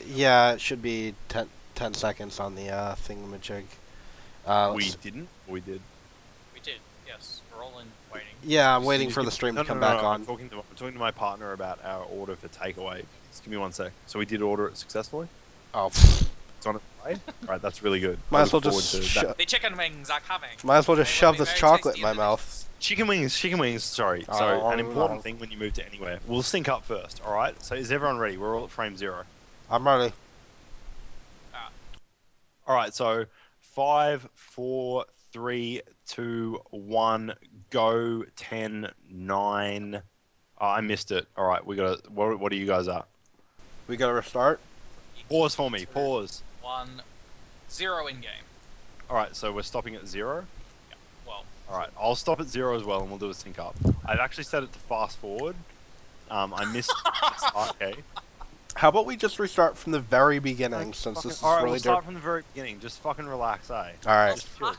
Yeah, it should be 10 seconds on the thingamajig. We didn't? Or we did? We did, yes. We're all in waiting. Yeah, I'm waiting for the stream to come back on. I'm talking to my partner about our order for takeaway. Just give me 1 sec. So we did order it successfully? Oh. It's on its way? Alright, that's really good. Might as well just the chicken wings are coming. Might as well just shove this chocolate in my mouth. Chicken wings, sorry. So, an important thing when you move to anywhere. We'll sync up first, alright? So, is everyone ready? We're all at frame 0. I'm ready. Alright, so 5, 4, 3, 2, 1, go, 10, 9. Oh, I missed it. Alright, we gotta. What are you guys at? We gotta restart? Pause for me, pause. 1, 0 in game. Alright, so we're stopping at 0? Yeah, well. Alright, I'll stop at 0 as well and we'll do a sync up. I've actually set it to fast forward. I missed okay. How about we just restart from the very beginning, since this is Alright, really we'll start from the very beginning. Just fucking relax, eh? Alright. Relax,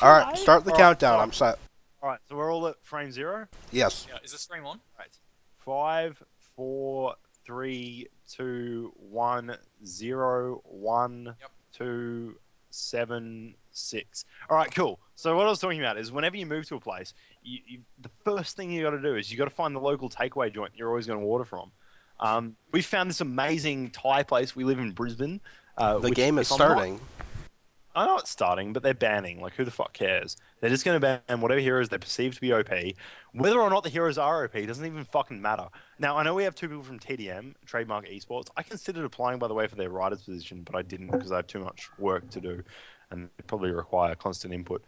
Alright, start the countdown. I'm set. Alright, so we're all at frame 0? Yes. Yeah, is this frame 1? Right. 5, 4, 3, 2, 1, 0, 1, 2, 7, 6. Alright, cool. So what I was talking about is whenever you move to a place, the first thing you got to do is you got to find the local takeaway joint you're always going to order from. We found this amazing Thai place. We live in Brisbane. The game is starting. I know it's starting, but they're banning. Like, who the fuck cares? They're just going to ban whatever heroes they perceive to be OP. Whether or not the heroes are OP doesn't even fucking matter. Now, I know we have 2 people from TDM, Trademark Esports. I considered applying, by the way, for their writer's position, but I didn't because I have too much work to do and it probably require constant input.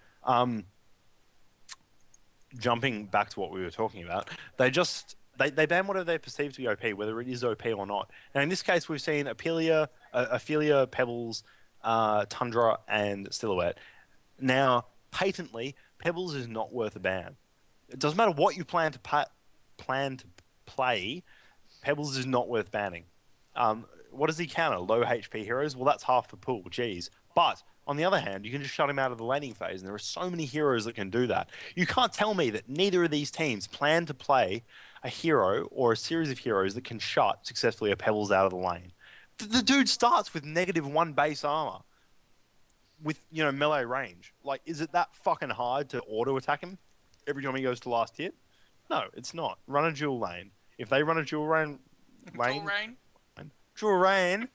Jumping back to what we were talking about, they ban whatever they perceive to be OP, whether it is OP or not. Now, in this case, we've seen Ophelia, Pebbles, Tundra, and Silhouette. Now, patently, Pebbles is not worth a ban. It doesn't matter what you plan to play, Pebbles is not worth banning. What does he counter? Low HP heroes? Well, that's half the pool. Jeez. But on the other hand, you can just shut him out of the laning phase, and there are so many heroes that can do that. You can't tell me that neither of these teams plan to play a hero or a series of heroes that can shut successfully a Pebbles out of the lane. The dude starts with -1 base armor with, melee range. Like, is it that fucking hard to auto-attack him every time he goes to last hit? No, it's not. Run a dual lane. If they run a dual lane... Dual lane?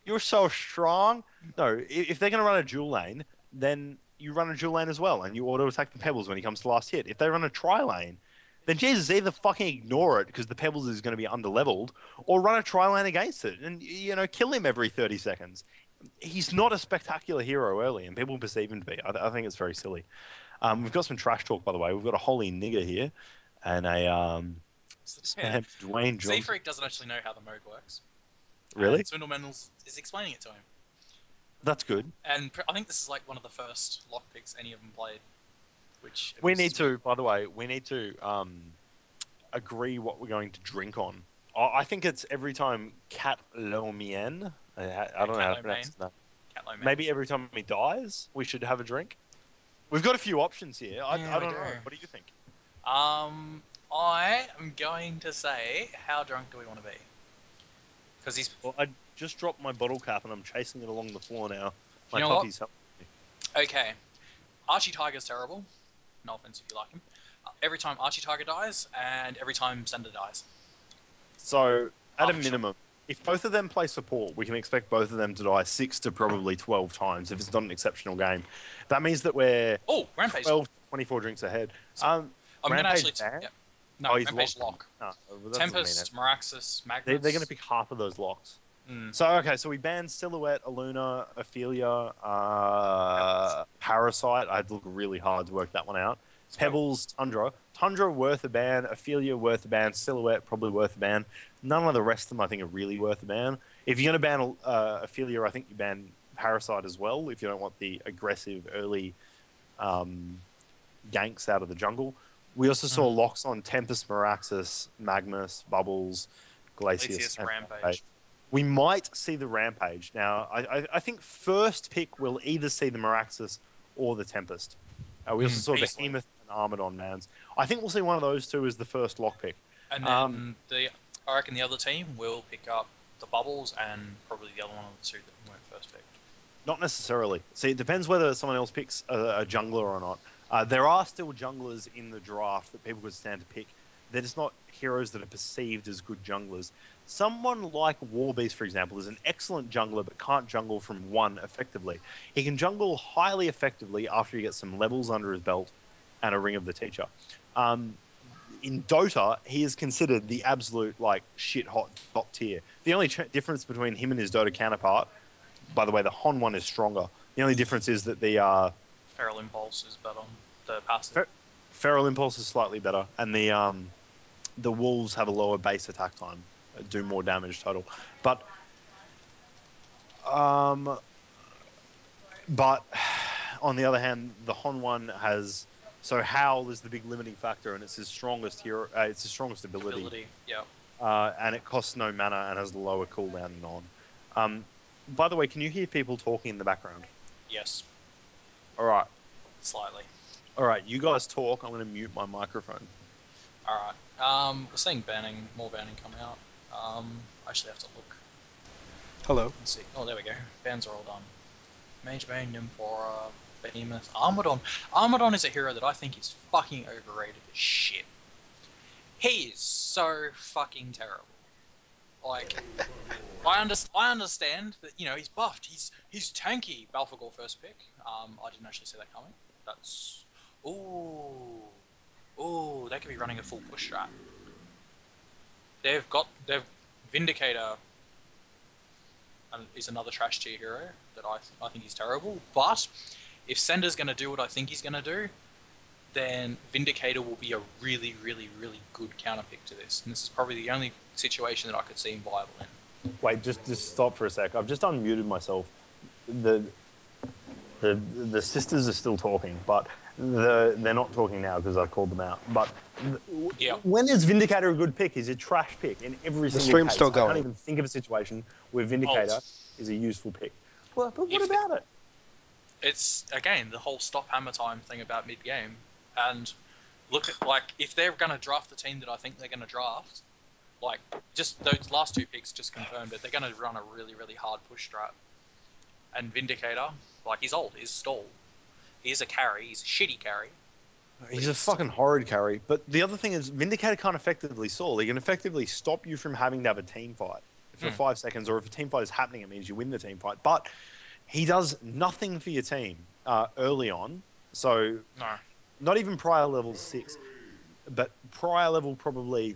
You're so strong. No, if they're going to run a dual lane, then you run a dual lane as well, and you auto-attack the Pebbles when he comes to last hit. If they run a tri-lane, then Jesus, either fucking ignore it because the Pebbles is going to be under-leveled, or run a tri-lane against it and, kill him every 30 seconds. He's not a spectacular hero early, and people perceive him to be. I think it's very silly. We've got some trash talk, by the way. We've got a holy nigger here, and a Dwayne Johnson. zfreek doesn't actually know how the mode works. Really? Swindleman is explaining it to him. That's good. And I think this is like one of the first lockpicks any of them played. Which we need to, by the way, agree what we're going to drink on. I think it's every time Cat Lomien. I don't know how to pronounce that. Maybe every time he dies, we should have a drink. We've got a few options here. I don't know. What do you think? I am going to say, how drunk do we want to be? Because he's... Well, I just dropped my bottle cap and I'm chasing it along the floor now. My you know puppy's helping me. Okay. Archie Tiger's terrible. No offense if you like him. Every time Archie Tiger dies, and every time Sender dies. So, at a minimum, if both of them play support, we can expect both of them to die 6 to probably 12 times if it's not an exceptional game. That means that we're Rampage. 12 to 24 drinks ahead. I'm going to actually... Yeah. No, Rampage lock. No, Tempest, Meraxis, Magnus... They're going to pick half of those locks. So, okay, so we banned Silhouette, Aluna, Ophelia, Parasite. I had to look really hard to work that one out. Pebbles, Tundra. Tundra worth a ban, Ophelia worth a ban, Silhouette probably worth a ban. None of the rest of them I think are really worth a ban. If you're going to ban Ophelia, I think you ban Parasite as well, if you don't want the aggressive early ganks out of the jungle. We also saw locks on Tempest, Meraxis, Magnus, Bubbles, Glacius, and Rampage. We might see the Rampage. Now, I think first pick will either see the Meraxis or the Tempest. We also saw Behemoth and Armored on Mans. I think we'll see one of those two as the first lock pick. And then I reckon the other team will pick up the bubbles and probably the other one of the two that weren't first picked. Not necessarily. See, it depends whether someone else picks a jungler or not. There are still junglers in the draft that people could stand to pick. They're just not heroes that are perceived as good junglers. Someone like Warbeast, for example, is an excellent jungler but can't jungle from 1 effectively. He can jungle highly effectively after he gets some levels under his belt and a Ring of the Teacher. In Dota, he is considered the absolute like shit hot top tier. The only difference between him and his Dota counterpart, by the way, the HoN one is stronger. The only difference is that the Feral Impulse is better. The passive. Feral Impulse is slightly better, and the Wolves have a lower base attack time, do more damage total. But on the other hand, the HoN one has. So Howl is the big limiting factor, and it's his strongest hero. It's his strongest ability. Yeah. And it costs no mana and has the lower cooldown than on. By the way, can you hear people talking in the background? Yes. All right. Slightly. All right. You guys talk. I'm going to mute my microphone. All right. We're seeing more banning coming out. I actually have to look. Hello. Let's see. Oh, there we go. Bans are all done. Mage Bane, Nymphora, Behemoth, Armadon. Armadon is a hero that I think is fucking overrated as shit. He is so fucking terrible. Like, I understand that, you know, he's buffed. He's tanky. Balfagor first pick. I didn't actually see that coming. That's... Ooh, they could be running a full push strat. They've Vindicator is another trash tier hero that I think he's terrible. But if Sender's going to do what I think he's going to do, then Vindicator will be a really, really, really good counter pick to this. And this is probably the only situation that I could see him viable in. Wait, just stop for a sec. I've just unmuted myself. The sisters are still talking, but they're not talking now because I called them out. But when is Vindicator a good pick? He's a trash pick in every single stream's case. still going. I can't even think of a situation where Vindicator is a useful pick. Well, but what about it? It's, again, the whole stop hammer time thing about mid-game. And look at, like, if they're going to draft the team that I think they're going to draft, like, just those last 2 picks just confirmed it, they're going to run a really, really hard push strat. And Vindicator, like, he's old, he's stall. He is a carry, he's a shitty carry. He's a fucking horrid carry. But the other thing is, Vindicator can't effectively stall. He can effectively stop you from having to have a team fight for 5 seconds, or if a team fight is happening, it means you win the team fight. But he does nothing for your team early on. So, No. not even prior level 6, but prior level probably...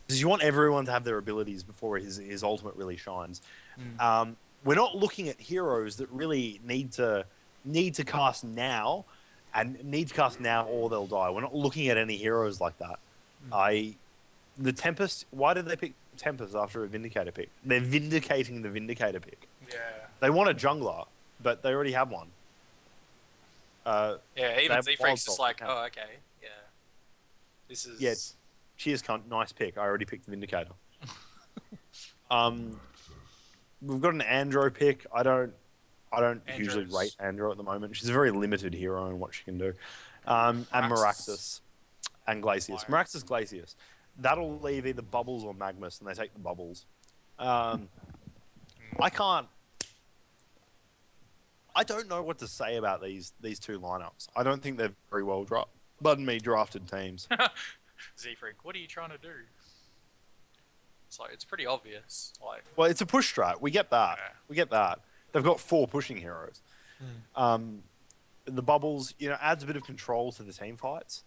Because you want everyone to have their abilities before his ultimate really shines. We're not looking at heroes that really need to cast now, and need to cast now or they'll die. We're not looking at any heroes like that. The Tempest, why did they pick Tempest after a Vindicator pick? They're vindicating the Vindicator pick. Yeah. They want a jungler, but they already have one. Yeah, even zfreek's just like, yeah. oh, okay, yeah. This is... Yeah, cheers, cunt. Nice pick. I already picked the Vindicator. We've got an Andro pick. I don't usually rate Andro at the moment. She's a very limited hero in what she can do. And Meraxus and Glacius. Meraxus, Glacius. That'll leave either Bubbles or Magmus, and they take the Bubbles. I don't know what to say about these 2 lineups. I don't think they're very well drafted teams. zfreek, what are you trying to do? It's like, it's pretty obvious. Like, well, it's a push strat. We get that. Yeah. We get that. They've got 4 pushing heroes. The Bubbles, adds a bit of control to the team fights,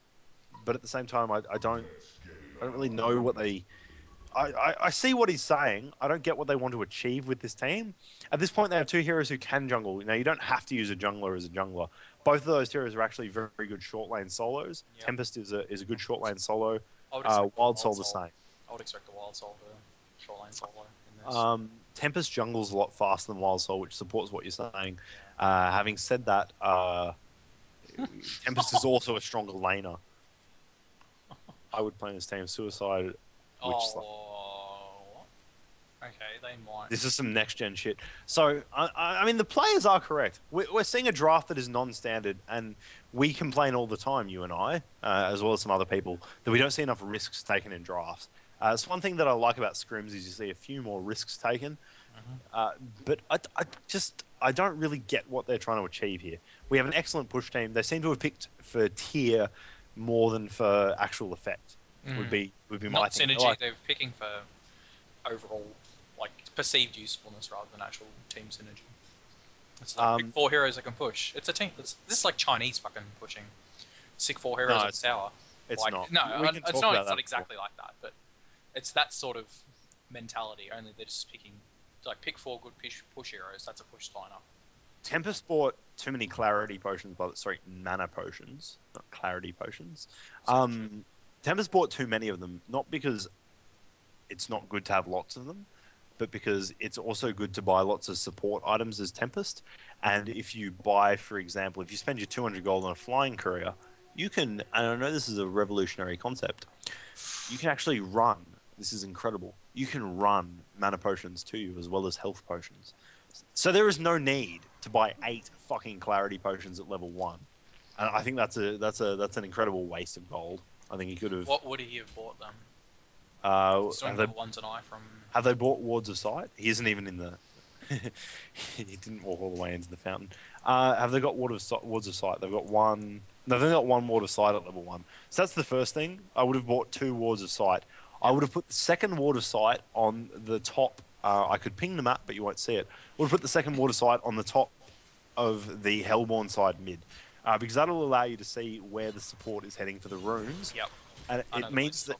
but at the same time, I don't really know what they... I see what he's saying. I don't get what they want to achieve with this team. At this point, they have 2 heroes who can jungle. Now, you don't have to use a jungler as a jungler. Both of those heroes are actually very, very good short lane solos. Yep. Tempest is a good short lane solo. Wild Soul the same. I would expect the Wild Soul to short lane solo in this. Tempest jungles a lot faster than Wild Soul, which supports what you're saying. Having said that, Tempest is also a stronger laner. I would play this team Suicide. Okay, they might. This is some next-gen shit. So, I mean, the players are correct. We're seeing a draft that is non-standard, and we complain all the time, you and I, as well as some other people, that we don't see enough risks taken in drafts. So one thing that I like about scrims is you see a few more risks taken. But I don't really get what they're trying to achieve here. We have an excellent push team. They seem to have picked for tier more than for actual effect. Would be my Not thing. synergy. Like, They're picking for overall, like perceived usefulness rather than actual team synergy. It's like pick 4 heroes that can push. It's a team. This is like Chinese fucking pushing. Sick 4 heroes at the tower. It's like, not. No, We can it's talk not. about It's that not exactly like that, but it's that sort of mentality. Only they're just picking, like, pick 4 good push heroes. That's a push lineup. Tempest bought too many clarity potions, mana potions, not clarity potions. Tempest bought too many of them, not because it's not good to have lots of them, but because it's also good to buy lots of support items as Tempest. And if you buy, for example, if you spend your 200 gold on a flying courier, you can, and I know this is a revolutionary concept, you can actually run, this is incredible, you can run mana potions to you as well as health potions. So there is no need to buy 8 fucking clarity potions at level 1. And I think that's an incredible waste of gold. I think he could have... What would he have bought them? Have they bought Wards of Sight? He isn't even in the... he didn't walk all the way into the fountain. Have they got Wards of Sight? They've got one... No, they've got 1 Ward of Sight at level 1. So that's the first thing. I would have bought 2 Wards of Sight. I would have put the second Ward of Sight on the top... I could ping the map, but you won't see it. I would have put the second Ward of Sight on the top of the Hellborn side mid. Because that'll allow you to see where the support is heading for the runes. Yep. And it means that...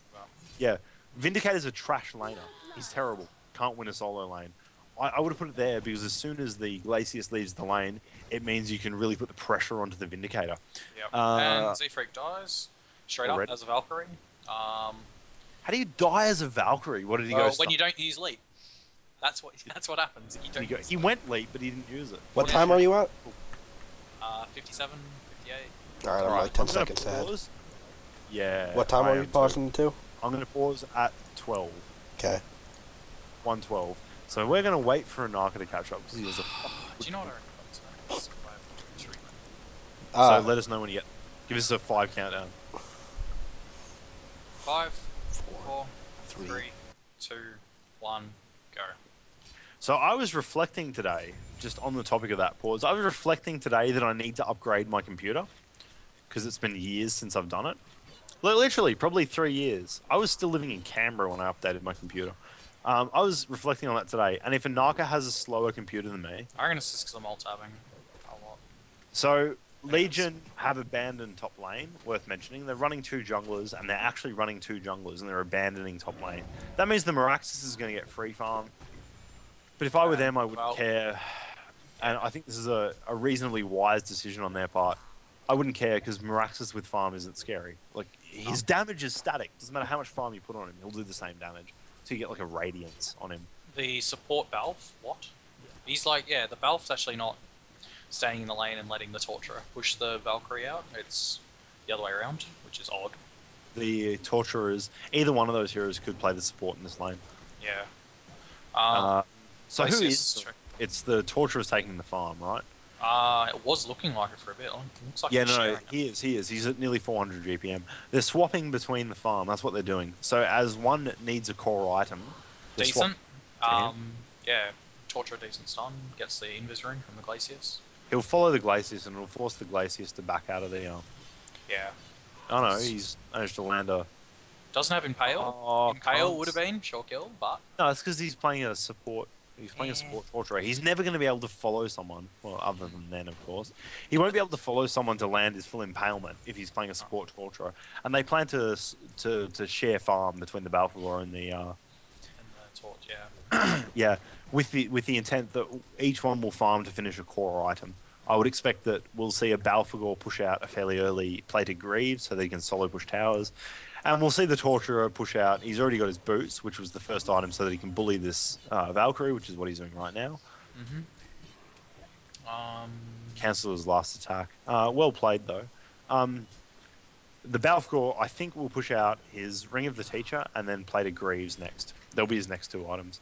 Yeah. Vindicator's a trash laner. He's terrible. Can't win a solo lane. I would have put it there because as soon as the Glacius leaves the lane, it means you can really put the pressure onto the Vindicator. Yep. And zfreek dies straight up as a Valkyrie. How do you die as a Valkyrie? What did he go? When you don't use leap. That's what happens. If you don't he went leap, but he didn't use it. What time are you at? 57, 58. Alright, I'm like 10 seconds ahead. Yeah. What time are you pausing to? I'm going to pause at 12. Okay. 1:12. So we're going to wait for Anakha to catch up because he was a... Do you know what I reckon? So let us know when you get... Give us a 5 countdown. 5, 4, 3, 2, 1, go. So I was reflecting today, just on the topic of that pause, I was reflecting today that I need to upgrade my computer because it's been years since I've done it. Literally, probably 3 years. I was still living in Canberra when I updated my computer. I was reflecting on that today, and if Anakha has a slower computer than me... I reckon it's just because I'm alt-tabbing a lot. So, Legion have abandoned top lane, worth mentioning. They're running 2 junglers, and they're actually running 2 junglers, and they're abandoning top lane. That means the Meraxis is going to get free farm. But if I were them, I wouldn't care. And I think this is a reasonably wise decision on their part. I wouldn't care, because Meraxis with farm isn't scary. Like, his damage is static. Doesn't matter how much farm you put on him, he'll do the same damage. So you get like a radiance on him. The support Balf? What? He's like, yeah, the Balf's actually not staying in the lane and letting the Torturer push the Valkyrie out. It's the other way around, which is odd. The Torturers, either one of those heroes could play the support in this lane. Yeah. So who is... It's the Torturers taking the farm, right? It was looking like it for a bit. It looks like he is. He's at nearly 400 GPM. They're swapping between the farm. That's what they're doing. So as one needs a core item... Decent. Yeah, Torture decent stun. Gets the Invis ring from the Glacius. He'll follow the Glacius and it'll force the Glacius to back out of the... Yeah. Oh no, he's managed to land a... Doesn't have Impale. Impale would have been sure kill, but... No, it's because he's playing a support... He's playing a support Torturer. He's never going to be able to follow someone. Well, other than then, of course. He won't be able to follow someone to land his full impalement if he's playing a support Torturer. And they plan to share farm between the Balfagor and the... And the Torch, yeah. Yeah, with the intent that each one will farm to finish a core item. I would expect that we'll see a Balfagor push out a fairly early plated Greaves so they can solo push towers. And we'll see the Torturer push out. He's already got his boots, which was the first item, so that he can bully this Valkyrie, which is what he's doing right now. Cancel his last attack. Well played, though. The Balfagor, I think, will push out his Ring of the Teacher and then play to Greaves next. They'll be his next 2 items.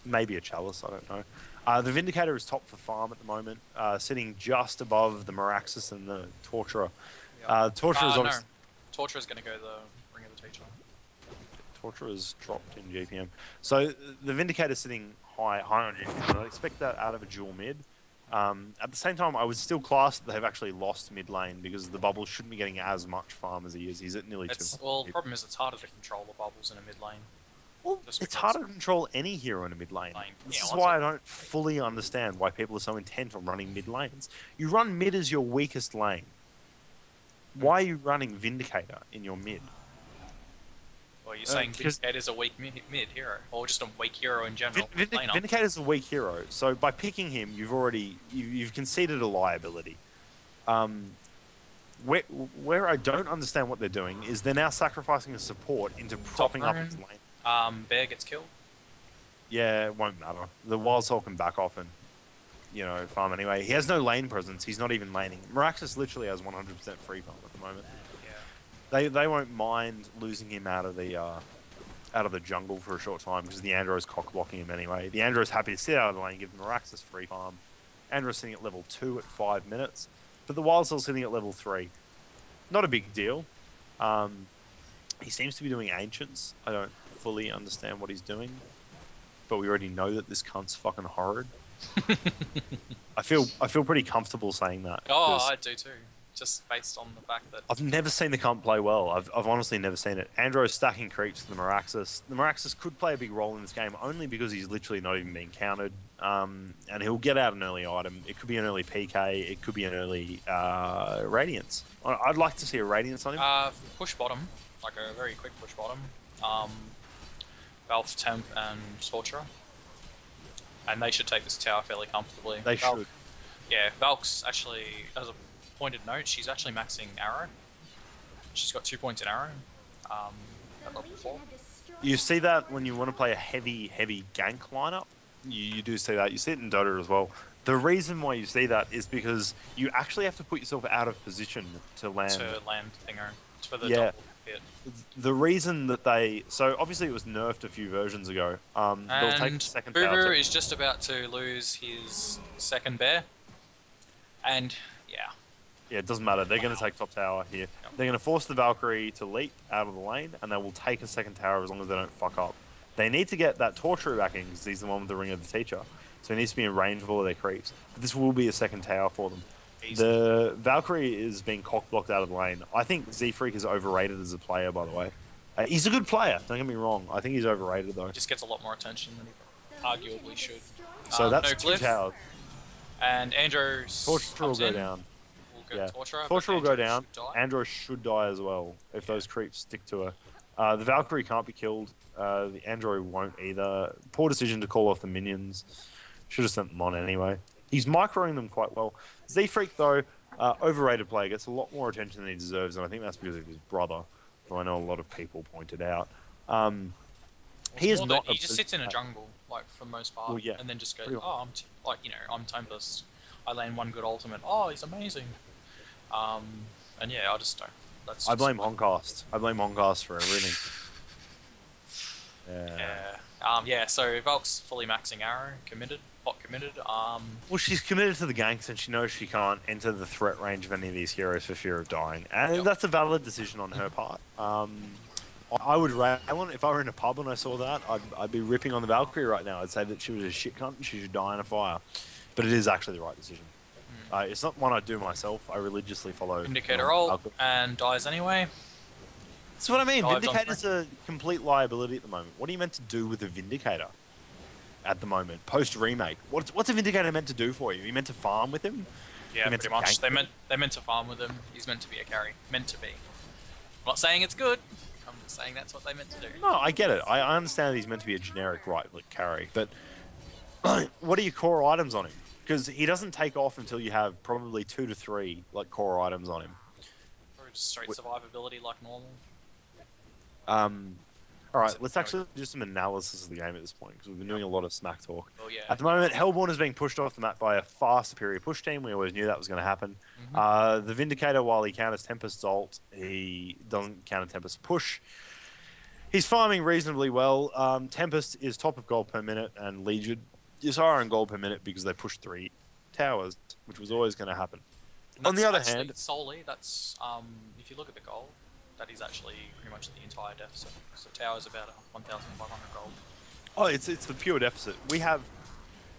Maybe a Chalice, I don't know. The Vindicator is top for farm at the moment, sitting just above the Meraxis and the Torturer. Yep. Torturer is obviously... No. Torturer's going to go the Ring of the Teacher. Torture has dropped in GPM. So the Vindicator's sitting high on GPM. I'd expect that out of a dual mid. At the same time, I would still class that they've actually lost mid lane because the bubble shouldn't be getting as much farm as he is. He's at nearly 2. Well, the problem is it's harder to control the bubbles in a mid lane. Well, it's harder to control any hero in a mid lane. This is Yeah, why I don't fully understand why people are so intent on running mid lanes. You run mid as your weakest lane. Why are you running Vindicator in your mid? Well, you're saying Vindicator's a weak mid hero, or just a weak hero in general. Vindicator's a weak hero, so by picking him, you've conceded a liability. Where I don't understand what they're doing is they're now sacrificing a support into propping up his lane. Bear gets killed. Yeah, it won't matter. The Wild Soul can back off and, farm anyway. He has no lane presence. He's not even laning. Miraxus literally has 100% free farm at the moment. Yeah. They won't mind losing him out of the jungle for a short time because the Andro's cock blocking him anyway. The Andro's happy to sit out of the lane, give Miraxus free farm. Andro's sitting at level 2 at 5 minutes, but the Wild Soul's sitting at level 3. Not a big deal. He seems to be doing Ancients. I don't fully understand what he's doing, but we already know that this cunt's fucking horrid. I feel pretty comfortable saying that. Oh, I do too. Just based on the fact that I've never seen the cunt play well. I've honestly never seen it. Andro's stacking creeps to the Miraxus. The Miraxus could play a big role in this game only because he's literally not even being countered. And he'll get out an early item. It could be an early PK. It could be an early Radiance. I'd like to see a Radiance on him. Push bottom, like a very quick push bottom. Valve, Temp, and Torturer. And they should take this tower fairly comfortably. They should. Yeah, Valk's actually, as a pointed note, she's actually maxing Arrow. She's got 2 points in Arrow at level 4. You see that when you want to play a heavy gank lineup. You do see that. You see it in Dota as well. The reason why you see that is because you actually have to put yourself out of position to land. Thinger. It's for the double hit. The reason that so obviously it was nerfed a few versions ago. They'll take the second Boober is just about to lose his second bear. And yeah, it doesn't matter. They're going to take top tower here. Yep. They're going to force the Valkyrie to leap out of the lane, and they will take a second tower as long as they don't fuck up. They need to get that Torturer back in because he's the one with the Ring of the Teacher. So he needs to be in range of all of their creeps. But this will be a second tower for them. Easy. The Valkyrie is being cock-blocked out of the lane. I think zfreek is overrated as a player, by the way. He's a good player, don't get me wrong. I think he's overrated, though. He just gets a lot more attention than he arguably should. So that's no 2 towers. And Andrew's Torturer will go down. Torturer will go down. Andro should die as well if those creeps stick to her. The Valkyrie can't be killed. The Andro won't either. Poor decision to call off the minions. Should have sent them on anyway. He's microing them quite well. zfreek, though, overrated player, gets a lot more attention than he deserves, and I think that's because of his brother, who I know a lot of people pointed out. He is not. He just sits in a jungle, like for the most part, and then just goes, "Oh, I'm Tempest. I land one good ultimate. Oh, he's amazing." And yeah, I just don't. I blame Honcast. I blame Honcast for everything. Yeah. So Valk's fully maxing Arrow, bot committed. Well, she's committed to the ganks, and she knows she can't enter the threat range of any of these heroes for fear of dying, and that's a valid decision on her part. I would rail if I were in a pub and I saw that. I'd be ripping on the Valkyrie right now. I'd say that she was a shit cunt and she should die in a fire. But it is actually the right decision. It's not one I do myself. I religiously follow. Vindicator ult and dies anyway. That's what I mean. Vindicator's a complete liability at the moment. What are you meant to do with a Vindicator at the moment, post-remake? What's a Vindicator meant to do for you? Are you meant to farm with him? Yeah, pretty much. They meant to farm with him. He's meant to be a carry. Meant to be. I'm not saying it's good. I'm just saying that's what they meant to do. No, I get it. I understand that he's meant to be a generic right-click carry, but what are your core items on him? Because he doesn't take off until you have probably 2 to 3 core items on him. Or just straight survivability like normal. Alright, let's actually do some analysis of the game at this point, because we've been doing a lot of smack talk. Oh, yeah. At the moment, Hellborn is being pushed off the map by a far superior push team. We always knew that was going to happen. The Vindicator, while he counters Tempest's ult, he doesn't counter Tempest's push. He's farming reasonably well. Tempest is top of gold per minute, and Legion is higher in gold per minute because they pushed 3 towers, which was always going to happen. On the other hand, solely that's if you look at the goal, that is actually pretty much the entire deficit. So tower's about 1,500 gold. Oh, it's the pure deficit. We have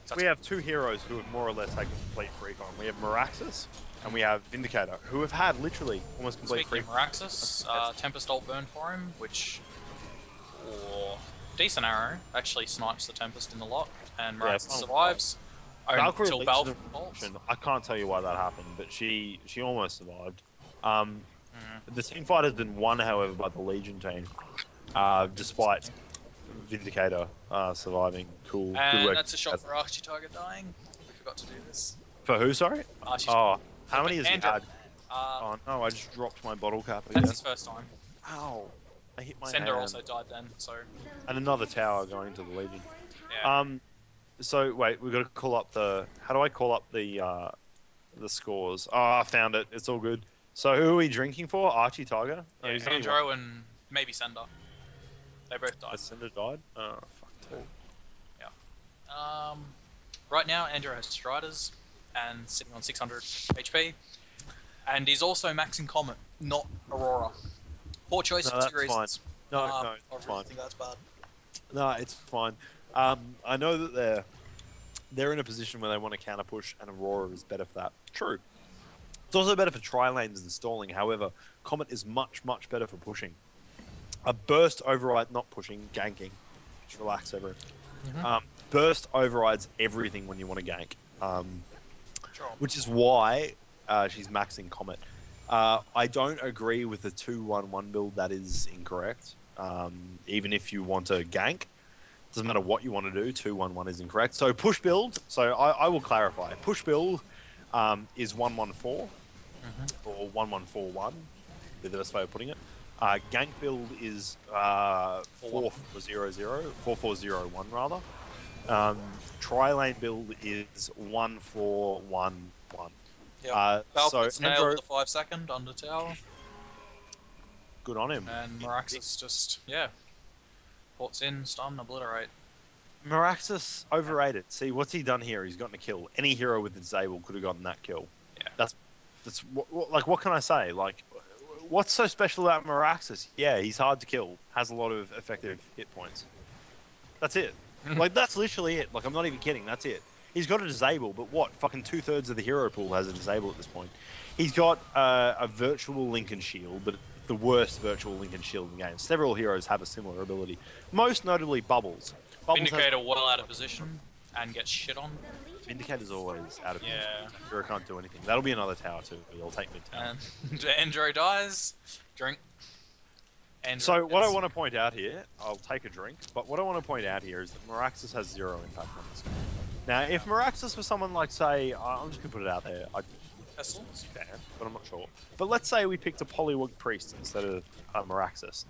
So we have two heroes who have more or less taken complete freak on. We have Meraxis and we have Vindicator, who have had literally almost complete Speaking freak. of Meraxis, Tempest ult burn for him, which, or decent arrow, actually snipes the Tempest in the lot, and Meraxis survives. Valkyrie Until leaks Balf the bolts. option. I can't tell you why that happened, but she almost survived. The team fight has been won, however, by the Legion team, despite Vindicator surviving. Cool. Good And work. that's a shot for Archie Tiger dying. We forgot to do this. For who, sorry? Archie Oh, how many has he Andrew. had? Oh no, I just dropped my bottle cap again. That's his first time. Ow. I hit my Sender hand. also died then, so And another tower going into the Legion. yeah. So wait, we've got to call up the. How do I call up the scores? Oh, I found it. It's all good. So who are we drinking for? Archie Tiger. Oh, he's only Andro and maybe Sender. They both died. one. Cinder died. Oh fuck. Right now, Andrew has Striders and sitting on 600 HP, and he's also maxing Comet, not Aurora. Poor choice No, for two that's fine. reasons. No, I it's really fine. think that's bad. No, it's fine. I know that they're in a position where they want to counter push, and Aurora is better for that. True. It's also better for tri-lanes and stalling. However, Comet is much better for pushing. A burst override, not pushing, ganking. Just relax, everyone. Burst overrides everything when you want to gank, Sure. which is why she's maxing Comet. I don't agree with the 2-1-1 build. That is incorrect. Even if you want to gank, doesn't matter what you want to do. 2-1-1 is incorrect. So push build. So I will clarify. Push build is 1-1-4 or 1-1-4-1. Be the best way of putting it. Gank build is 4-4-0-0, 4-4-0-1 rather. Tri-lane build is 1-4-1-1. Yeah. Balp So gets nailed Andro, with a 5-second under tower, good on him. and Meraxis just, ports in, stun, obliterate. Meraxis overrated. See, what's he done here? He's gotten a kill. Any hero with disable could have gotten that kill. Yeah. That's like, what can I say? Like, what's so special about Meraxis? Yeah, he's hard to kill. Has a lot of effective hit points. That's it. Like, that's literally it. Like, I'm not even kidding. That's it. He's got a disable, but what? Fucking 2/3 of the hero pool has a disable at this point. He's got a virtual Lincoln shield, but the worst virtual Lincoln shield in the game. Several heroes have a similar ability. Most notably, Bubbles. Vindicator well out of position and gets shit on. Vindicator's always out of position. Yeah. Hero can't do anything. That'll be another tower too. He'll take mid tower. And Andro dies. Drink. Andro So what I gets- want to point out here, I'll take a drink, but what I want to point out here is that Meraxis has 0 impact on this game. Now, if Meraxis was someone like, say, I'm just going to put it out there, I'd Pestle? fan, but I'm not sure. But let's say we picked a Polywog Priest instead of Meraxis.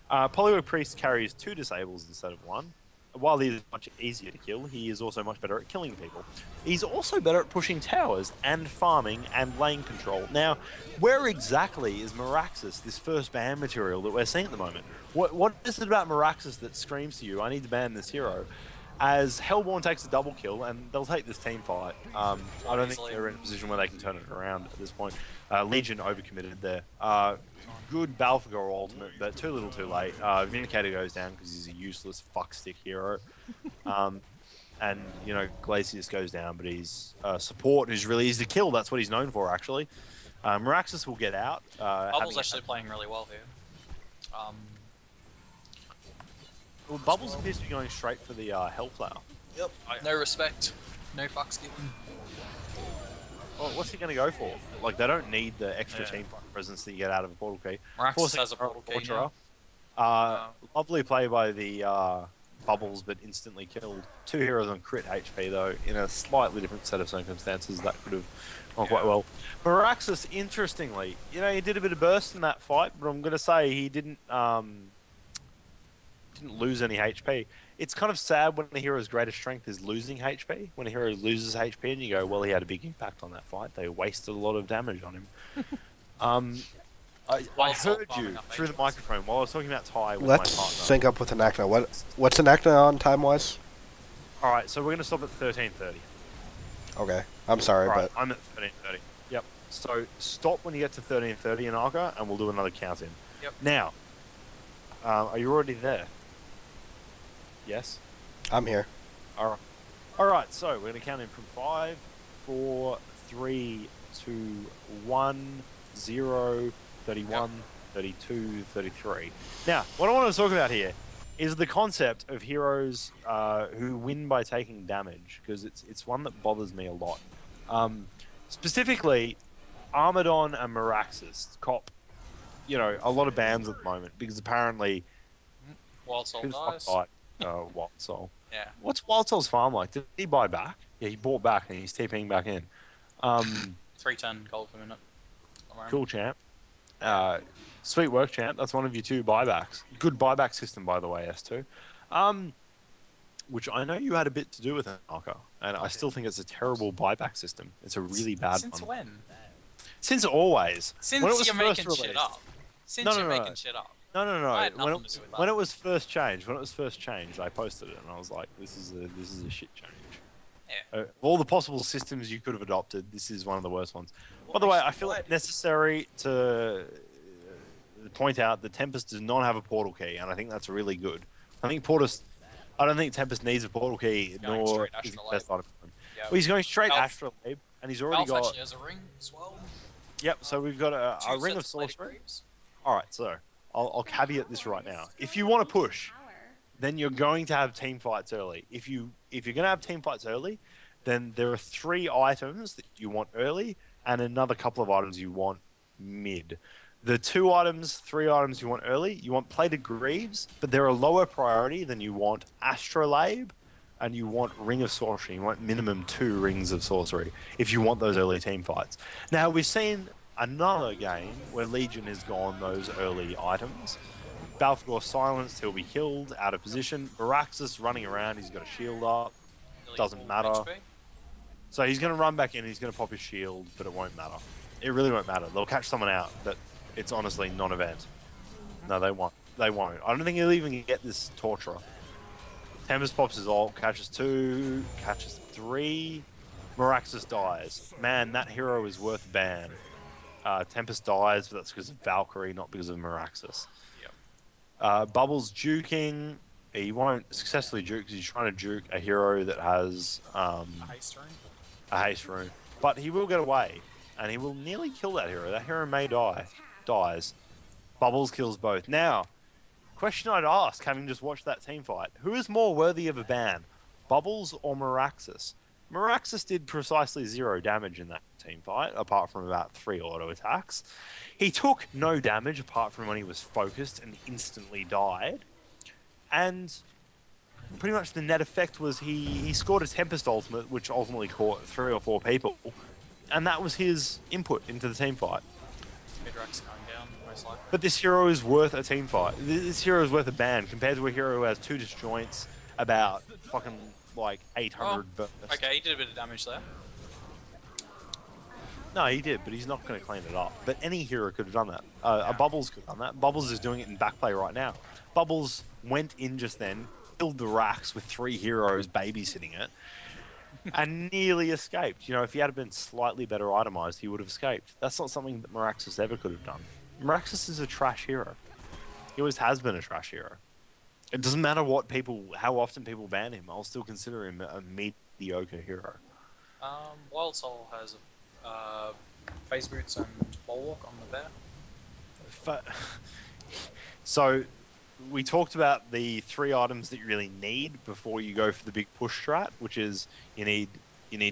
Polywog Priest carries 2 disables instead of 1. While he is much easier to kill, he is also much better at killing people. He's also better at pushing towers and farming and lane control. Now, where exactly is Meraxis, this first ban material that we're seeing at the moment? What is it about Meraxis that screams to you, I need to ban this hero? As Hellborn takes a double kill, and they'll take this team fight. I don't think they're in a position where they can turn it around at this point. Legion overcommitted there. Good Balfagor ultimate, but too little too late. Vindicator goes down because he's a useless fuckstick hero. And, you know, Glacius goes down, but he's support who's really easy to kill. That's what he's known for, actually. Meraxis will get out. Bubbles actually playing really well here. Well, Bubbles appears to be going straight for the Hellflower. Yep. No respect. No fucks given. Well, what's he going to go for? Like, they don't need the extra team fight presence that you get out of a portal key. Meraxis has a portal key now. Lovely play by the Bubbles, but instantly killed. 2 heroes on crit HP, though, in a slightly different set of circumstances. That could have gone quite well. Meraxis, interestingly, you know, he did a bit of burst in that fight, but I'm going to say he didn't lose any HP. It's kind of sad when a hero's greatest strength is losing HP. When a hero loses HP and you go, well, he had a big impact on that fight. They wasted a lot of damage on him. I heard you through the microphone while I was talking about Ty with my partner. Let's sync up with Anakha. What's Anakha on time-wise? Alright, so we're going to stop at 13:30. Okay. I'm sorry, Right, but... I'm at 13:30. Yep. So stop when you get to 13:30 Anakha, and we'll do another count-in. Yep. Now, are you already there? Yes? I'm here. Alright. Alright, so we're going to count in from 5, 4, 3, 2, 1, 0, 31, 32, 33. Now, what I want to talk about here is the concept of heroes who win by taking damage, because it's one that bothers me a lot. Specifically, Armadon and Meraxis cop, a lot of bans at the moment, because apparently... Wild Soul who the dies. fuck died? Wild Soul. Yeah. What's Wild Soul's farm like? Did he buy back? Yeah, he bought back and he's TPing back in. 310 gold per minute. Cool, champ. Sweet work, champ. That's one of your 2 buybacks. Good buyback system, by the way, S2. Which I know you had a bit to do with, Anakha, and I still think it's a terrible buyback system. It's a really bad one. Since when? Since always. Since when it was you're first making shit released. up. Since No, you're no, no. making shit up. No. I had When nothing to do with that. it was first changed, I posted it and I was like, "This is a shit change." Yeah. Of all the possible systems you could have adopted, this is one of the worst ones. By the way, I feel it necessary to point out that Tempest does not have a portal key, and I think that's really good. I don't think Tempest needs a portal key, Going nor straight is it the Astrolabe. best item for him. Yeah. Well, he's going straight Alf- Astrolabe, and he's already Alf got. actually has a ring as well. Yep. So we've got a 2 ring of sets Plated sorcery. Greaves. All right, so I'll caveat this right now. If you want to push, then you're going to have team fights early. If you're going to have team fights early, then there are 3 items that you want early, and another couple of items you want mid. The 3 items you want early, you want Plated Greaves, but they're a lower priority than you want Astrolabe, and you want Ring of Sorcery. You want minimum 2 Rings of Sorcery if you want those early team fights. Now, we've seen another game where Legion has gone those early items. Balthagor silenced, he'll be killed, out of position. Meraxis running around, he's got a shield up. Doesn't matter. HP. So he's going to run back in, he's going to pop his shield, but it won't matter. It really won't matter. They'll catch someone out, but it's honestly non-event. No, they won't. They won't. I don't think he'll even get this Torturer. Tempest pops his ult, catches 2, catches 3. Meraxis dies. Man, that hero is worth a ban. Tempest dies, but that's because of Valkyrie, not because of Meraxis. Yep. Bubbles juking. He won't successfully juke because he's trying to juke a hero that has A haste ring. a haste rune. But he will get away, and he will nearly kill that hero. That hero may die. Dies. Bubbles kills both. Now, question I'd ask, having just watched that team fight, who is more worthy of a ban? Bubbles or Meraxis? Meraxis did precisely 0 damage in that team fight, apart from about 3 auto attacks. He took no damage apart from when he was focused and instantly died. And pretty much the net effect was he scored a Tempest ultimate, which ultimately caught 3 or 4 people. And that was his input into the team fight. Midrax going down, most likely. But this hero is worth a team fight. This hero is worth a ban compared to a hero who has 2 disjoints, about fucking like 800 burst. Okay, he did a bit of damage there. No, he did, but he's not going to clean it up. But any hero could have done that. A Bubbles could have done that. Bubbles is doing it in backplay right now. Bubbles went in just then, killed the racks with 3 heroes babysitting it, and nearly escaped. If he had been slightly better itemized, he would have escaped. That's not something that Meraxis ever could have done. Meraxis is a trash hero. He always has been a trash hero. It doesn't matter how often people ban him. I'll still consider him a mediocre hero. Wild Soul has phase boots and bulwark on the bear. So, we talked about the 3 items that you really need before you go for the big push strat, which is you need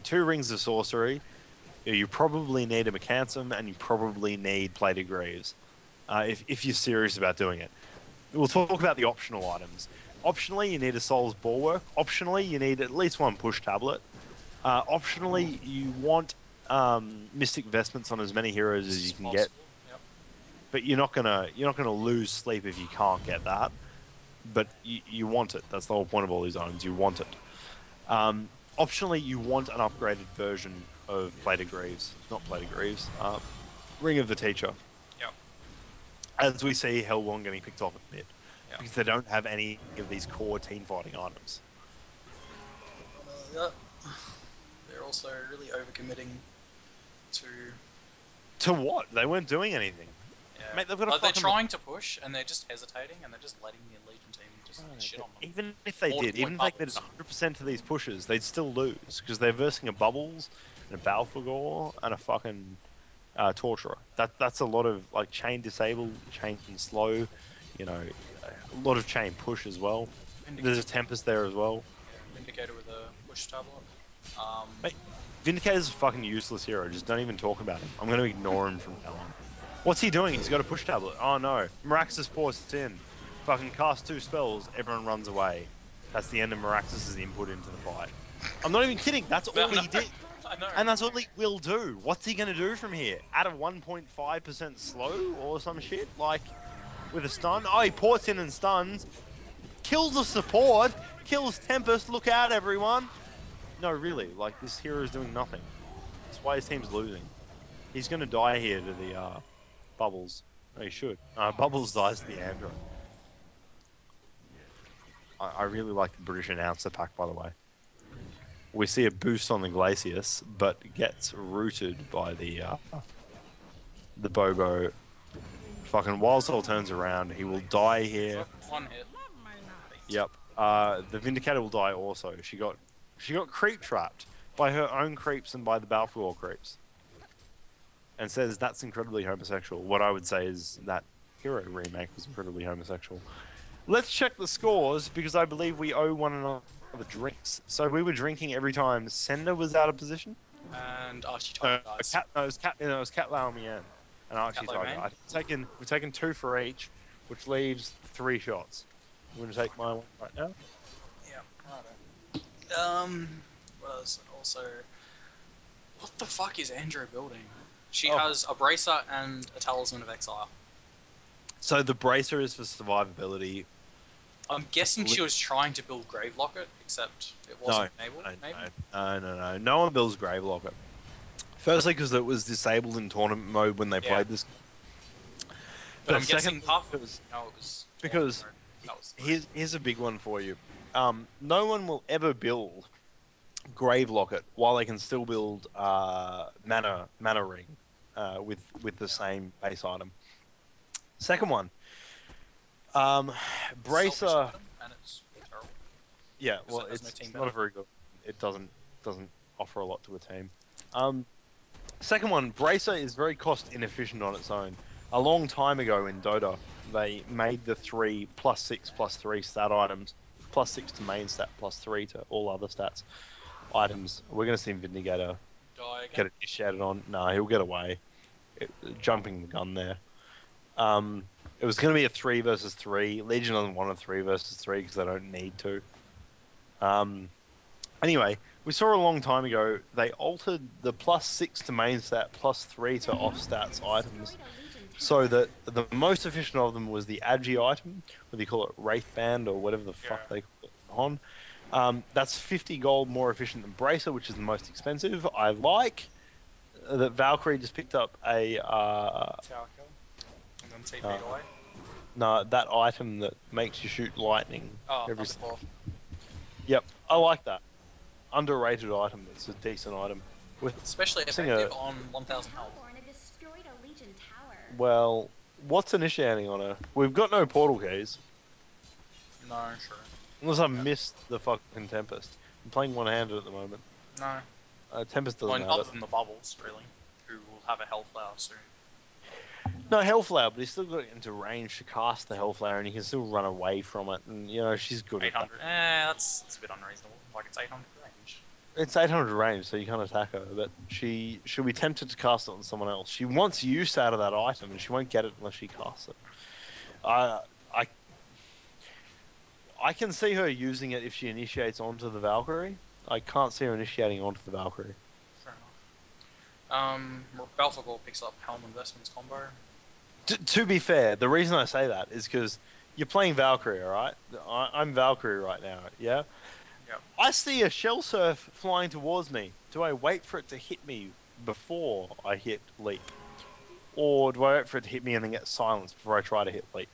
2 Rings of Sorcery, you probably need a Mechanism, and you probably need Plated Greaves, if you're serious about doing it. We'll talk about the optional items. Optionally, you need a Soul's Bulwark. Optionally, you need at least 1 push tablet. Optionally, you want Mystic Vestments on as many heroes as you can get. Yep. But you're not gonna lose sleep if you can't get that. But you want it. That's the whole point of all these items. You want it. Optionally, you want an upgraded version of Plated Greaves. Not Plated Greaves. Ring of the Teacher. Yep. As we see Hellborn getting picked off a bit. Yep. Because they don't have any of these core team fighting items. Yep. They're also really overcommitting to... To what? They weren't doing anything. Yeah. Mate, they've got a Like, they're fucking... trying to push, and they're just hesitating, and they're just letting the Legion team just shit on them. Even if they did, even if they did Bubbles. 100% of these pushes, they'd still lose because they're versing a Bubbles and a Balfagor and a fucking Torturer. That's a lot of like chain disable, chain slow, you know, a lot of chain push as well. There's a Tempest there as well. Vindicator with a push tablet. Mate, Vindicator's a fucking useless hero. Just don't even talk about him. I'm going to ignore him from now on. What's he doing? He's got a push tablet. Oh no. Meraxis ports in. Fucking cast 2 spells. Everyone runs away. That's the end of Meraxis' input into the fight. I'm not even kidding. That's all he did. I know. And that's all he will do. What's he going to do from here? Add a 1.5% slow or some shit? Like, with a stun? Oh, he ports in and stuns. Kills the support. Kills Tempest. Look out, everyone. No, really. Like, this hero is doing nothing. That's why his team's losing. He's going to die here to the Bubbles. No, he should. Bubbles dies to the Android. I really like the British announcer pack, by the way. We see a boost on the Glacius, but gets rooted by the Bobo. Fucking Wildstorm turns around. He will die here. One hit. Yep. The Vindicator will die also. She got creep trapped by her own creeps and by the Balfour creeps. And says that's incredibly homosexual. What I would say is that Hero remake was incredibly homosexual. Let's check the scores because I believe we owe one another drinks. So we were drinking every time Sender was out of position. And Archie Tiger dies. It was Cat Lau Mien and Archie Cat Lau Tiger. Mien? We've taken 2 for each, which leaves 3 shots. I'm going to take my one right now. Yeah, righto. What else? Also, what the fuck is Andrew building? She has a Bracer and a Talisman of Exile. So the Bracer is for survivability. I'm guessing she was trying to build Grave Locket, except it wasn't enabled, maybe? No. No one builds Grave Locket. Firstly, because it was disabled in tournament mode when they played this. But I'm guessing half of it was... Because here's a big one for you. No one will ever build Grave Locket while they can still build Mana Ring with the same base item. Second one. Bracer. And it's terrible. Yeah, well, it has it's no team not a very good. It doesn't offer a lot to a team. Second one, Bracer is very cost inefficient on its own. A long time ago in Dota, they made the 3 +6/+3 stat items, +6 to main stat, +3 to all other stats items. We're going to see Vindicator get initiated on. No, he'll get away. Jumping the gun there. It was going to be a 3 versus 3. Legion doesn't want a 3 versus 3 because they don't need to. Anyway, we saw a long time ago they altered the +6 to main stat, +3 to off stats items, so that the most efficient of them was the Agi item, whether you call it Wraith Band or whatever the fuck they call it, HoN. That's 50 gold more efficient than Bracer, which is the most expensive. I like that Valkyrie just picked up a Tower kill. And then TP away. no, that item that makes you shoot lightning. Oh, every +4. Yep, I like that. Underrated item. It's a decent item. Especially effective on 1000 health. Well, what's initiating on her? We've got no portal keys. No, sure. Unless I missed the fucking Tempest. I'm playing one-handed at the moment. No. Tempest doesn't have Other it. than the Bubbles, really. Who will have a Hellflower soon. No, Hellflower, but he's still got into range to cast the Hellflower, and he can still run away from it, and, you know, she's good at that. 800. That's a bit unreasonable. Like, it's 800 range. It's 800 range, so you can't attack her, but she'll be tempted to cast it on someone else. She wants use out of that item, and she won't get it unless she casts it. I can see her using it if she initiates onto the Valkyrie. I can't see her initiating onto the Valkyrie. Fair enough. Balfagor picks up Helm Investments combo. To be fair, the reason I say that is because you're playing Valkyrie, alright? I'm Valkyrie right now, yeah? Yep. I see a Shell Surf flying towards me. Do I wait for it to hit me before I hit Leap? Or do I wait for it to hit me and then get silenced before I try to hit Leap?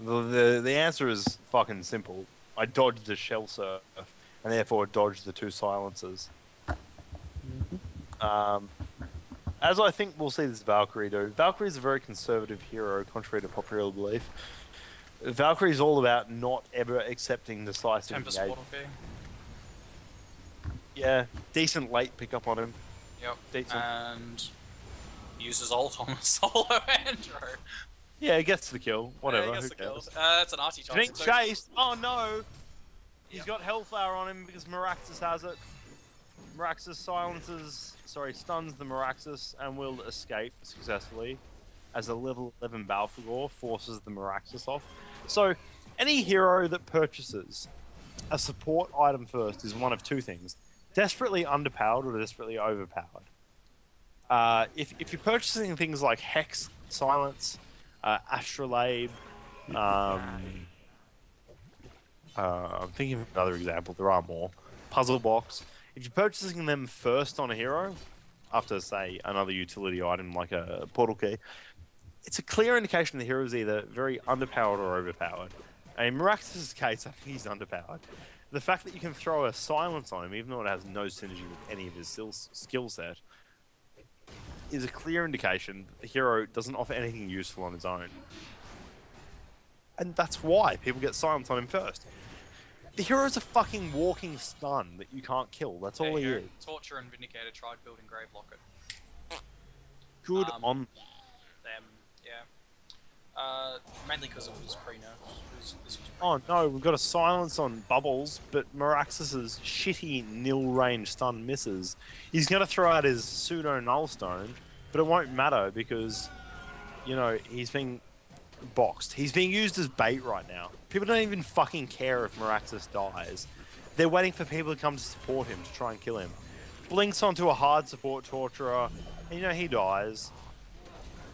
The answer is fucking simple. I dodged the Shell Surf, and therefore dodged the 2 silences. as I think we'll see this Valkyrie do. Valkyrie's a very conservative hero, contrary to popular belief. Valkyrie's all about not ever accepting decisive Tempest engagement. Portal Key. Yeah, decent late pickup on him. Yep. Decent. And uses ult on a solo Andrew. Yeah, he gets the kill. Whatever. Yeah, he gets who the cares? kills. It's an arty Being chance. chased. Oh no! He's got Hellflower on him because Meraxus has it. Meraxus stuns the Meraxus and will escape successfully as a level 11 Balfagor forces the Meraxus off. So, any hero that purchases a support item first is one of two things. Desperately underpowered or desperately overpowered. If you're purchasing things like Hex, Silence, Astrolabe, I'm thinking of another example, there are more. Puzzle Box. If you're purchasing them first on a hero, after, say, another utility item like a Portal Key, it's a clear indication the hero is either very underpowered or overpowered. In Meraxus' case, I think he's underpowered. The fact that you can throw a Silence on him, even though it has no synergy with any of his skill set, is a clear indication that the hero doesn't offer anything useful on his own. And that's why people get Silence on him first. The hero's a fucking walking stun that you can't kill. That's all he is. Torture and Vindicator tried building Grave Locket. Good on them. Yeah. Mainly because it was pre-nerf. Oh no, we've got a Silence on Bubbles, but Meraxus' shitty nil range stun misses. He's going to throw out his pseudo Nullstone, but it won't matter because, you know, he's being boxed. He's being used as bait right now. People don't even fucking care if Meraxus dies. They're waiting for people to come to support him to try and kill him. Blinks onto a hard support Torturer, and you know, he dies.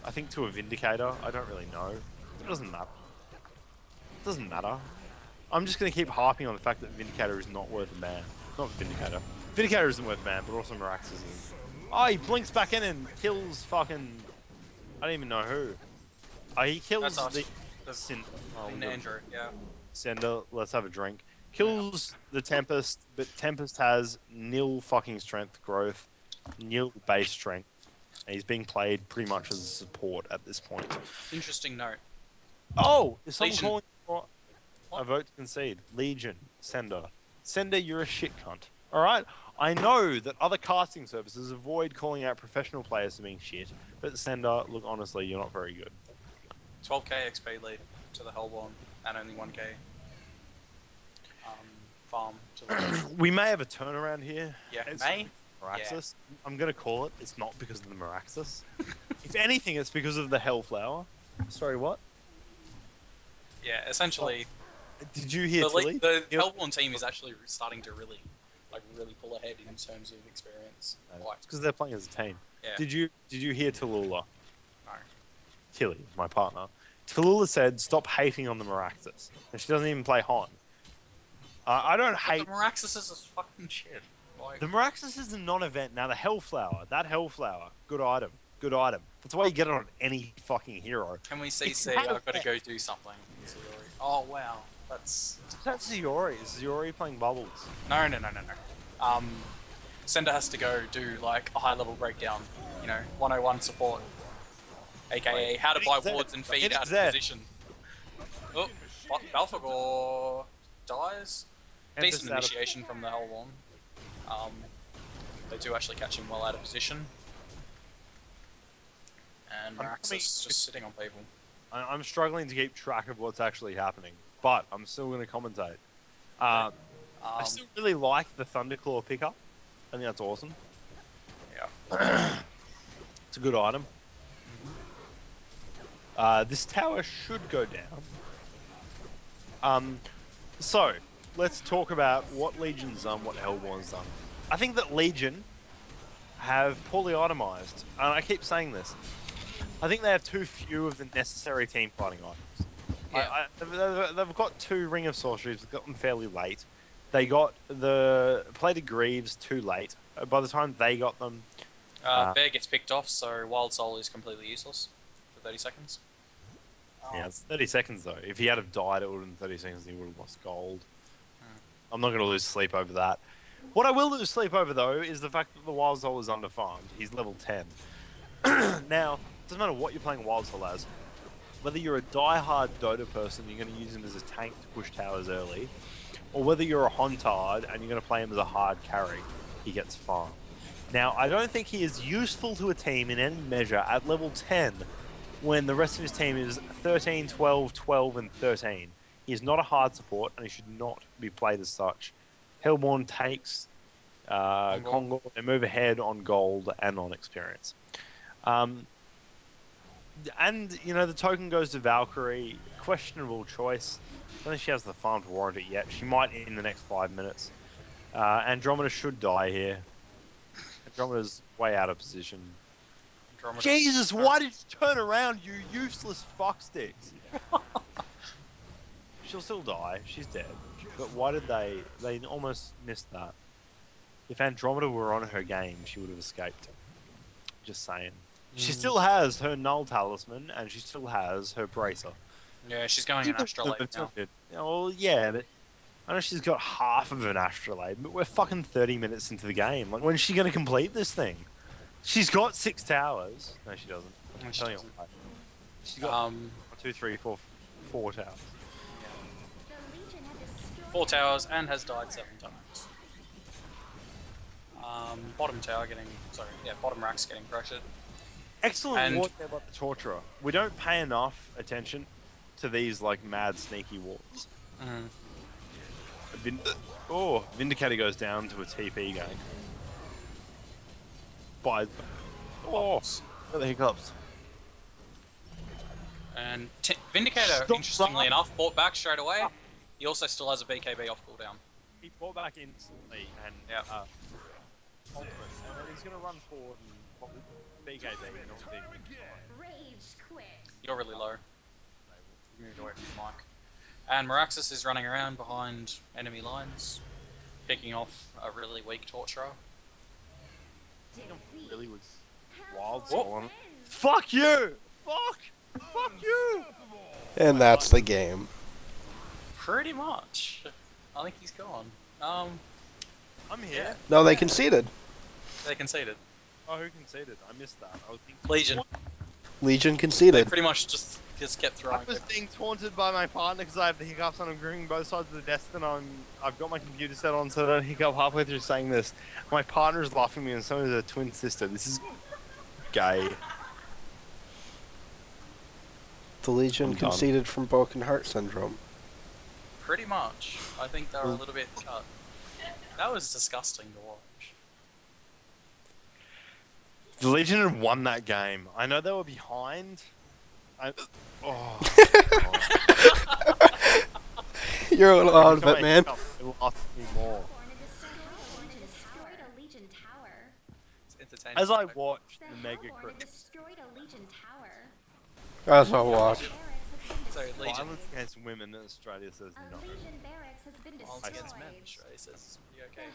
I think to a Vindicator. I don't really know. It doesn't matter. It doesn't matter. I'm just going to keep harping on the fact that Vindicator is not worth a man. Not Vindicator. Vindicator isn't worth a man, but also Meraxus is. Oh, he blinks back in and kills fucking... I don't even know who. Oh, he kills the Andrew, yeah. Sender, let's have a drink. Kills the Tempest, but Tempest has nil fucking strength growth, nil base strength. And he's being played pretty much as a support at this point. Interesting note. Oh! Is someone Legion. calling for a vote to concede? Legion. Sender. Sender, you're a shit cunt. Alright? I know that other casting services avoid calling out professional players for being shit, but Sender, look, honestly, you're not very good. 12k XP lead to the Hellborn, and only 1k farm to the... We may have a turnaround here. Yeah, It's may? Meraxus. Yeah. I'm going to call it. It's not because of the Meraxus. If anything, it's because of the Hellflower. Sorry, what? Yeah, essentially... Did you hear Tilly? The Hellborn team is actually starting to really pull ahead in terms of experience. It's because they're playing as a team. Yeah. Did you hear Tallulah? No. Tilly, my partner. Tallulah said, stop hating on the Meraxus. And she doesn't even play HoN. I don't hate... The Meraxus is a fucking shit. Like... The Meraxus is a non-event. Now, the Hellflower, that Hellflower, good item. Good item. That's why you get it on any fucking hero. Can we CC? I've got to go do something. Oh, wow. That's Ziori. Is Ziori playing Bubbles? No. Sender has to go do, like, a high-level breakdown. You know, 101 support. AKA, how to buy wards and feed out of position. Oh, Balfagor dies. Decent initiation from the Hellborn. They do actually catch him well out of position. And Meraxus just sitting on people. I'm struggling to keep track of what's actually happening, but I'm still going to commentate. I still really like the Thunderclaw pickup. I think that's awesome. Yeah. It's a good item. This tower should go down. So, let's talk about what Legion's done, what Hellborn's done. I think that Legion have poorly itemized, and I keep saying this. I think they have too few of the necessary team fighting items. Yeah. They've got 2 Ring of Sorceries, they've got them fairly late. They got the Plated Greaves too late. By the time they got them... Bear gets picked off, so Wild Soul is completely useless for 30 seconds. Yeah, it's 30 seconds though. If he had have died, it would have been 30 seconds and he would have lost gold. I'm not going to lose sleep over that. What I will lose sleep over though is the fact that the Wild Soul is underfarmed. He's level 10. Now, it doesn't matter what you're playing Wild Soul as. Whether you're a die-hard Dota person, you're going to use him as a tank to push towers early, or whether you're a Hontard and you're going to play him as a hard carry, he gets farm. Now, I don't think he is useful to a team in any measure at level 10 when the rest of his team is 13, 12, 12, and 13. He is not a hard support, and he should not be played as such. Hellborn takes Congo and move ahead on gold and on experience. And, you know, the token goes to Valkyrie. Questionable choice. I don't think she has the farm to warrant it yet. She might in the next 5 minutes. Andromeda should die here. Andromeda's way out of position. Jesus, why did you turn around, you useless fucksticks? She'll still die. She's dead. But why did they almost missed that. If Andromeda were on her game, she would have escaped. Just saying. She still has her Null Talisman, and she still has her Bracer. Yeah, she's going in Astrolabe now. Well, yeah, but I know she's got half of an Astrolabe, but we're fucking 30 minutes into the game. Like, when's she going to complete this thing? She's got 6 towers. No, she doesn't. No, she doesn't. She's got 2, 3, 4, 4 towers. 4 towers and has died 7 times. Bottom tower getting, bottom rack's getting pressured. Excellent ward there about the Torturer. We don't pay enough attention to these like mad sneaky wards. Vindicator goes down to a TP gang. The hiccups. And Vindicator, interestingly enough, bought back straight away. He also still has a BKB off cooldown. He bought back instantly and ultimate, and then he's gonna run forward and probably BKB and all big. You're really low. Moved away from the mic. And Meraxis is running around behind enemy lines, picking off a really weak Torturer. Really was Wild Soul on it. Fuck you! Fuck you! And that's the game. Pretty much. I think he's gone. I'm here. Yeah. No, they conceded. They conceded. Oh, who conceded? I missed that. I was thinking Legion. Legion They conceded. pretty much just kept throwing. I was being taunted by my partner because I have the hiccups and I'm gripping both sides of the desk and I've got my computer set on so I don't hiccup halfway through saying this. My partner is laughing at me and so is her twin sister. This is gay. The Legion I'm done. conceded from broken heart syndrome. Pretty much. I think they were a little bit cut. That was disgusting to watch. The Legion had won that game. I know they were behind. You're a little out of it, man. It'll last me more. It's entertaining. As I watched the Mega Crit. As I watch. So Legion. Violence against women in Australia says no. Violence against men. Australia says it's pretty okay.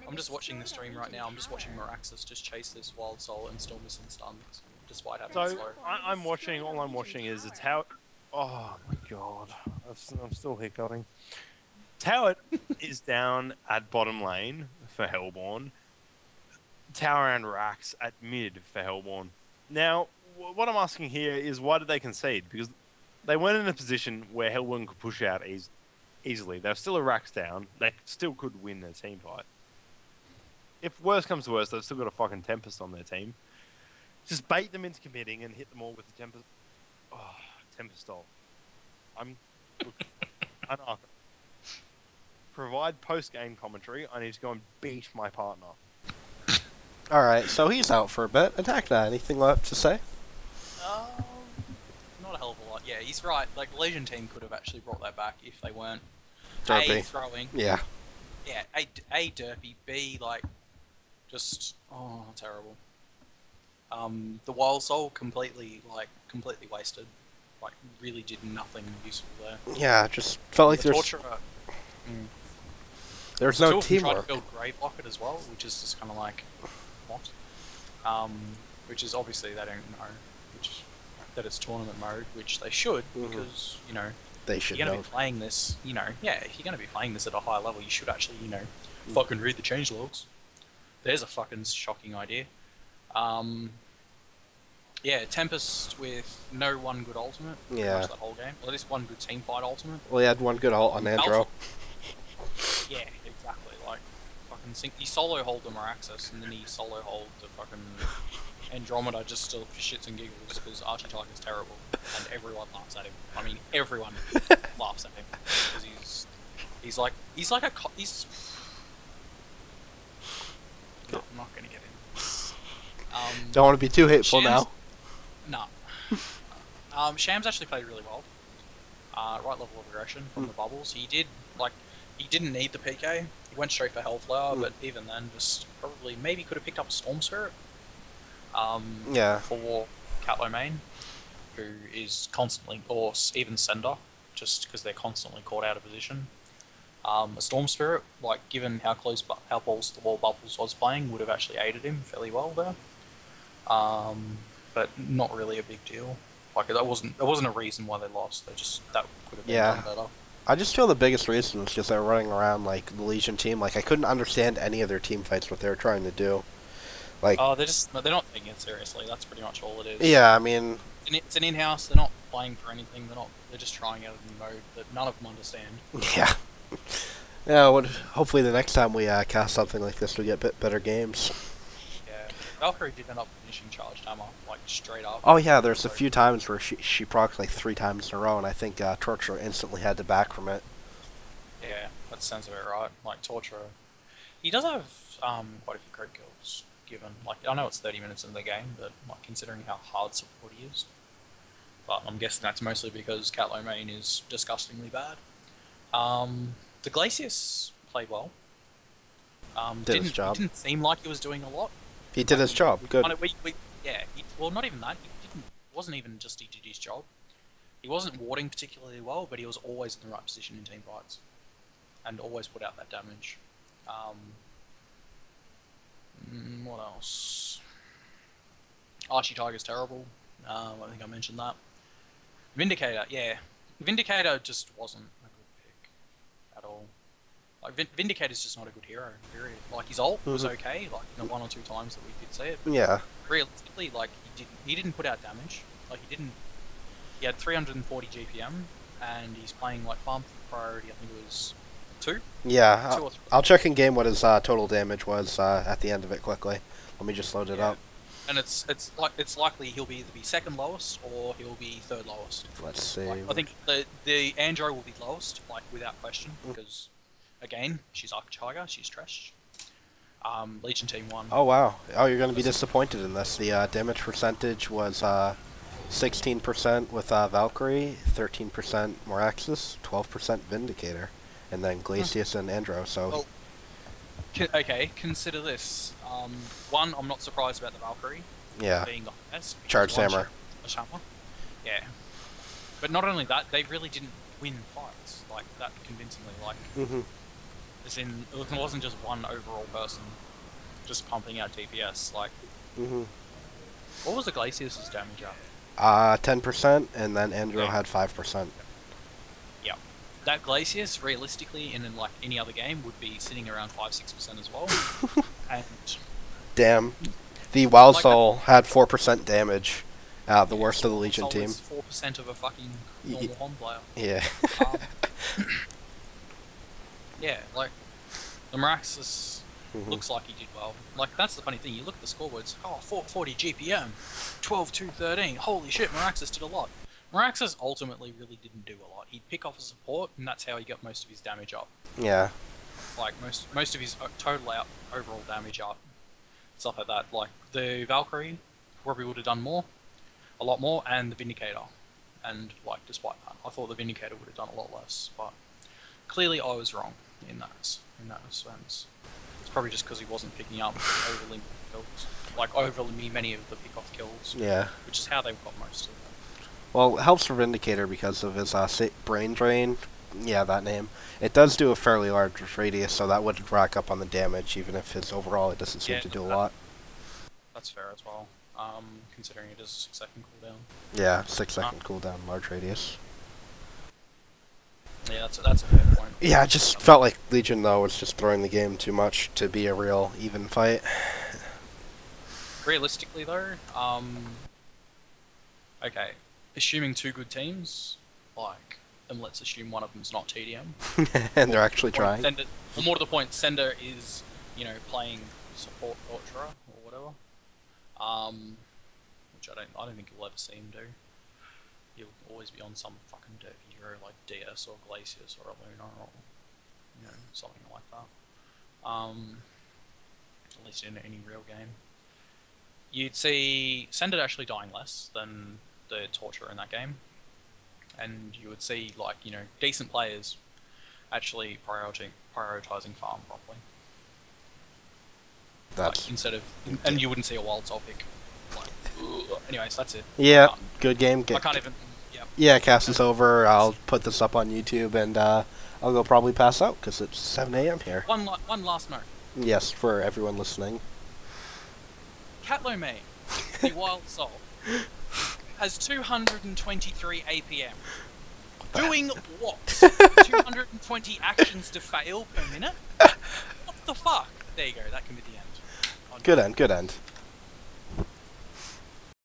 I'm just watching the stream right now. I'm just watching Meraxis just chase this Wild Soul and still missing stuns, despite having So slow. I'm watching. All I'm watching is a tower. Oh my god, I'm still hiccuping. Tower is down at bottom lane for Hellborn. Tower and Rax at mid for Hellborn. Now, what I'm asking here is why did they concede? Because they weren't in a position where Hellborn could push out easily. They're still a Rax down. They still could win their team fight. If worse comes to worse, they've still got a fucking Tempest on their team. Just bait them into committing and hit them all with the Tempest. Oh, Tempest stall. Anakha. Provide post-game commentary. I need to go and beat my partner. Alright, so he's out for a bit. Anakha, anything left to say? Not a hell of a lot. Yeah, he's right. Like, the Legion team could have actually brought that back if they weren't Derpy. A, throwing. Yeah. Yeah, A, derpy. B, like, just, terrible. The Wild Soul completely wasted. Like, really did nothing useful there. Yeah, just felt like The there's Torturer. no Two of them tried to teamwork. build Grey Blocket as well, which is just kind of like, what? Which is obviously they don't know, that it's tournament mode, which they should, because, you know, They should you're going know. to be playing this, you know, if you're going to be playing this at a high level, you should actually, you know, fucking read the changelogs. There's a fucking shocking idea. Yeah, Tempest with no one good ultimate. pretty Yeah. much that whole game. Well, at least one good team fight ultimate. Well, he had one good ult on Andro. Yeah, exactly. Like, fucking he solo hold the Miraxis, and then he solo hold the fucking Andromeda just still for shits and giggles because Archetype is terrible, and everyone laughs at him. I mean, everyone laughs at him because he's like no, I'm not gonna get in. Don't want to be too hateful Shams, now. No. Shams actually played really well. Right level of aggression from the bubbles. He didn't need the PK. He went straight for Hellflower, but even then, just probably maybe could have picked up a Storm Spirit. Yeah. For Catlo main, who is constantly, or even Sender, just because they're constantly caught out of position. A Storm Spirit, like given how close, how balls to the wall Bubbles was playing, would have actually aided him fairly well there. But not really a big deal. Like that wasn't a reason why they lost. They just that could have been done better. I just feel the biggest reason was just they're running around like the Legion team. Like I couldn't understand any of their team fights what they were trying to do. Like they're not taking it seriously. That's pretty much all it is. Yeah, I mean it's an in-house. They're not playing for anything. They're just trying out a new mode that none of them understand. Yeah. Yeah. Hopefully the next time we cast something like this, we get better games. Yeah. Valkyrie did end up finishing Charged Hammer like straight up. Oh yeah, there's a few times where she procs like 3 times in a row, and I think Torture instantly had to back from it. Yeah, that sounds about right. Like Torture, he does have quite a few crit kills. Given like I know it's 30 minutes in the game, but like considering how hard support he is. But I'm guessing that's mostly because Catlo main is disgustingly bad. The Glacius played well. Did his job. Didn't seem like he was doing a lot. He did his job. Good. Yeah. Well, not even that. It wasn't even just he did his job. He wasn't warding particularly well, but he was always in the right position in team fights, and always put out that damage. What else? Archie Tiger's terrible. I think I mentioned that. Vindicator, yeah. Vindicator just wasn't a good pick at all. Like Vindicator's just not a good hero, period. Like his ult was okay, like the 1 or 2 times that we did see it. But yeah. Realistically, like he didn't put out damage. Like he had 340 GPM, and he's playing like farm priority. I think it was 2. Yeah. 2 or 3. I'll check in game what his total damage was at the end of it quickly. Let me just load it up. And it's likely he'll either be second lowest or he'll be third lowest. Let's see. Like, I think the Andro will be lowest, like without question, because again she's Archiger, she's trash. Legion team 1. Oh wow! Oh, you're gonna be disappointed in this. The damage percentage was 16% with Valkyrie, 13% Moraxis, 12% Vindicator, and then Glacius and Andro. So. Well, okay, consider this. One, I'm not surprised about the Valkyrie. Yeah. Being the highest. Charged Hammer. Yeah. But not only that, they really didn't win fights like that convincingly. Like, as in, it wasn't just one overall person just pumping out DPS. Like, what was the Glacius' damage at? 10%, and then Andro had 5%. Yeah. That Glacius, realistically, in like any other game, would be sitting around 5-6% as well. And damn, the Wild Soul had 4% damage. The worst of the Legion team. 4% of a fucking normal HoN player. Yeah. Yeah, like the Miraxis looks like he did well. Like that's the funny thing. You look at the scoreboards. Oh, 440 GPM, 12-2-13. Holy shit, Miraxis did a lot. Miraxis ultimately really didn't do a lot. He'd pick off a support, and that's how he got most of his damage up. Yeah. Like most of his total overall damage up, stuff like that. Like the Valkyrie probably would have done a lot more, and the Vindicator. And like despite that, I thought the Vindicator would have done a lot less. But clearly, I was wrong in that sense. It's probably just because he wasn't picking up overly kills, like overly many of the pick-off kills. Yeah. Which is how they got most of them. Well, it helps for Vindicator because of his brain drain. Yeah, that name. It does do a fairly large radius, so that would rack up on the damage, even if his overall it doesn't seem to do a lot. That's fair as well, considering it is a 6-second cooldown. Yeah, 6-second cooldown, large radius. Yeah, that's a fair point. Yeah, I just felt like Legion, though, was just throwing the game too much to be a real even fight. Realistically, though, Okay, assuming two good teams, like, and let's assume one of them's not TDM. And they're actually trying. Sender, or more to the point, Sender is, you know, playing support Torturer or whatever. Which I don't think you'll ever see him do. He'll always be on some fucking dirt hero like DS or Glacius or a Luna or, you know, something like that. At least in any real game. You'd see Sender actually dying less than the Torturer in that game. And you would see, like, you know, decent players actually prioritizing farm properly. That's like, instead of, and you wouldn't see a wild soul pick. Like, anyways, that's it. yeah, good game. I can't even. Yeah. Yeah, cast is over. I'll put this up on YouTube, and I'll go probably pass out because it's 7 a.m. here. One last note. Yes, for everyone listening. Catlomane, the wild soul, has 223 APM. Doing what? 220 actions to fail per minute? What the fuck? There you go, that can be the end. Good end, good end.